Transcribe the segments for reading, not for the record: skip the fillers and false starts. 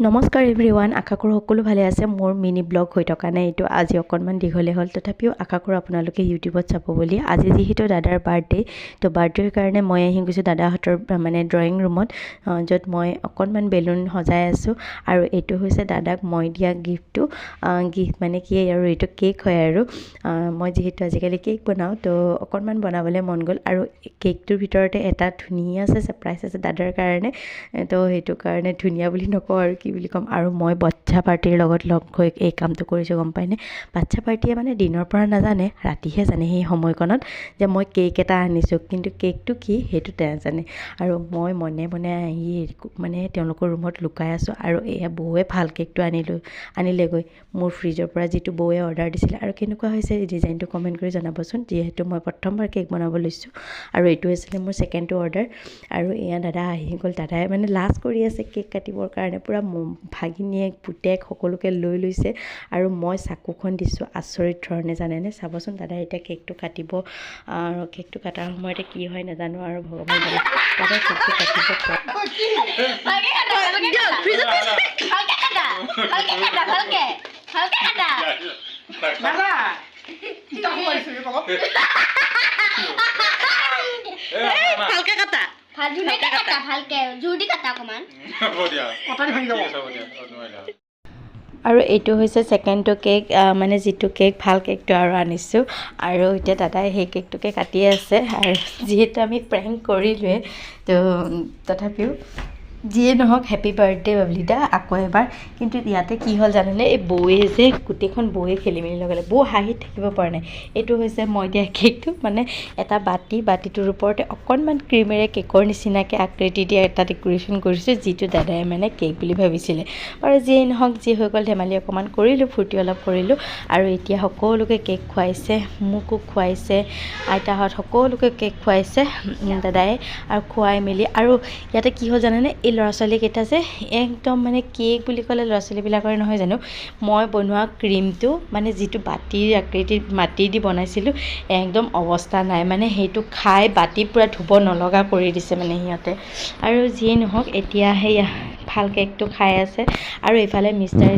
নমস্কাৰ এভৰিৱান, আশা কৰোঁ সকলো ভালে আছে। মোৰ মিনি ব্লগ হৈ থকা নাই, এইটো আজি অকণমান দীঘলে হ'ল, তথাপিও আশা কৰোঁ আপোনালোকে ইউটিউবত চাব বুলি। আজি যিহেতু দাদাৰ বাৰ্থডে, তো বাৰ্থডেৰ কাৰণে মই আহি গৈছোঁ দাদাহঁতৰ মানে ড্ৰয়িং ৰুমত, য'ত মই অকণমান বেলুন সজাই আছোঁ। আৰু এইটো হৈছে দাদাক মই দিয়া গিফ্টটো। গিফ্ট মানে কি আৰু, এইটো কেক হয় আৰু মই যিহেতু আজিকালি কেক বনাওঁ, তো অকণমান বনাবলৈ মন গ'ল। আৰু কেকটোৰ ভিতৰতে এটা ধুনীয়া ছাৰপ্ৰাইজ আছে দাদাৰ কাৰণে, তো সেইটো কাৰণে ধুনীয়া বুলি নকওঁ আৰু কি বুলি ক'ম। আৰু মই বাচ্ছা পাৰ্টিৰ লগত লগ হৈ এই কামটো কৰিছোঁ, গম পায়নে। বাচ্ছা পাৰ্টিয়ে মানে দিনৰ পৰা নাজানে, ৰাতিহে জানে সেই সময়কণত যে মই কেক এটা আনিছোঁ, কিন্তু কেকটো কি সেইটো নাজানে। আৰু মই মনে মনে আহি মানে তেওঁলোকৰ ৰুমত লুকাই আছোঁ। আৰু এয়া বৌৱে ভাল কেকটো আনিলেগৈ মোৰ ফ্ৰিজৰ পৰা, যিটো বৌৱে অৰ্ডাৰ দিছিলে। আৰু কেনেকুৱা হৈছে এই ডিজাইনটো কমেণ্ট কৰি জনাবচোন, যিহেতু মই প্ৰথমবাৰ কেক বনাব লৈছোঁ। আৰু এইটো আছিলে মোৰ ছেকেণ্ডটো অৰ্ডাৰ। আৰু এয়া দাদা আহি গ'ল, দাদাই মানে লাজ কৰি আছে কেক কাটিবৰ কাৰণে, পূৰা ভাগিনীয়েক পুতেক সকলোকে লৈ লৈছে। আৰু মই চাকুখন দিছোঁ আচৰিত ধৰণে, জানেনে। চাবচোন দাদা এতিয়া কেকটো কাটিব, আৰু কেকটো কটাৰ সময়তে কি হয় নাজানো, আৰু ভগৱান জানে দাদা কেকটো কাটিব। ভালকে কাটা, ভালকে জোৰ দি কাটা অকণমান। আৰু এইটো হৈছে ছেকেণ্ডটো কেক, মানে যিটো কেক ভাল কেকটো আৰু আনিছোঁ। আৰু এতিয়া দাদাই সেই কেকটোকে কাটি আছে। আৰু যিহেতু আমি প্ৰেংক কৰিলোৱে, তো তথাপিও যিয়ে নহওক হেপী বাৰ্থডে বাবলিদা আকৌ এবাৰ। কিন্তু ইয়াতে কি হ'ল জানেনে, এই বৌৱে যে গোটেইখন বৌৱে খেলি মেলি লগালে, বৌ হাঁহিত থাকিব পৰা নাই। এইটো হৈছে মই দিয়া কেকটো, মানে এটা বাতিটোৰ ওপৰতে অকণমান ক্ৰীমেৰে কেকৰ নিচিনাকৈ আকৃতি দি এটা ডেক'ৰেশ্যন কৰিছোঁ, যিটো দাদাই মানে কেক বুলি ভাবিছিলে। আৰু যিয়েই নহওক, যি হৈ গ'ল ধেমালি অকণমান কৰিলোঁ, ফূৰ্তি অলপ কৰিলোঁ। আৰু এতিয়া সকলোকে কেক খুৱাইছে, মোকো খুৱাইছে, আইতাহঁত সকলোকে কেক খুৱাইছে দাদাই। আৰু খুৱাই মেলি, আৰু ইয়াতে কি হ'ল জানেনে, এই ল'ৰা ছোৱালীকেইটা যে একদম মানে কেক বুলি ক'লে ল'ৰা ছোৱালীবিলাকৰ নহয় জানো, মই বনোৱা ক্ৰীমটো মানে যিটো বাতিৰ আকৃতিত মাটি দি বনাইছিলোঁ, একদম অৱস্থা নাই, মানে সেইটো খাই বাতি পূৰা ধুব নলগা কৰি দিছে মানে সিহঁতে। আৰু যিয়ে নহওক এতিয়া সেয়া ভাল কেকটো খাই আছে। আৰু এইফালে মিষ্টাৰ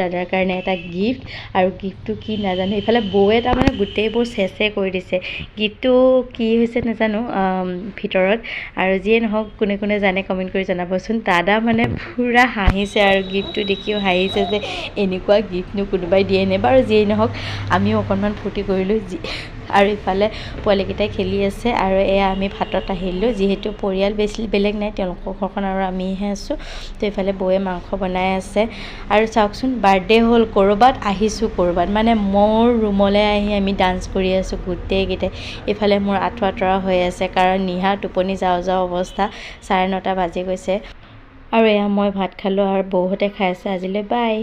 দাদাৰ কাৰণে এটা গিফ্ট, আৰু গিফ্টটো কি নাজানো। এইফালে বৌৱে তাৰমানে গোটেইবোৰ চেচে কৰি দিছে, গিফ্টটো কি হৈছে নাজানো ভিতৰত। আৰু যিয়ে নহওক কোনে কোনে জানে কমেণ্ট কৰি জনাবচোন। দাদা মানে পূৰা হাঁহিছে, আৰু গিফ্টটো দেখিও হাঁহিছে যে এনেকুৱা গিফ্টনো কোনোবাই দিয়ে নে বাৰু। যিয়েই নহওক আমিও অকণমান ফূৰ্তি কৰিলোঁ। আৰু ইফালে পোৱালীকেইটাই খেলি আছে। আৰু এয়া আমি ভাতত আহিলোঁ, যিহেতু পৰিয়াল বেলেগ নাই, তেওঁলোকৰ ঘৰখন আৰু আমিহে আছোঁ। তো এইফালে বৌয়ে মাংস বনাই আছে। আৰু চাওকচোন, বাৰ্থডে হ'ল ক'ৰবাত, আহিছোঁ ক'ৰবাত, মানে মোৰ ৰুমলৈ আহি আমি ডান্স কৰি আছোঁ গোটেইকেইটাই। এইফালে মোৰ আঁঠুৱা হৈ আছে, কাৰণ নিহা টোপনি যাওঁ অৱস্থা, 9:30 বাজি গৈছে। আৰু এয়া মই ভাত খালোঁ, আৰু বৌহঁতে খাই আছে। আজিলৈ বাই।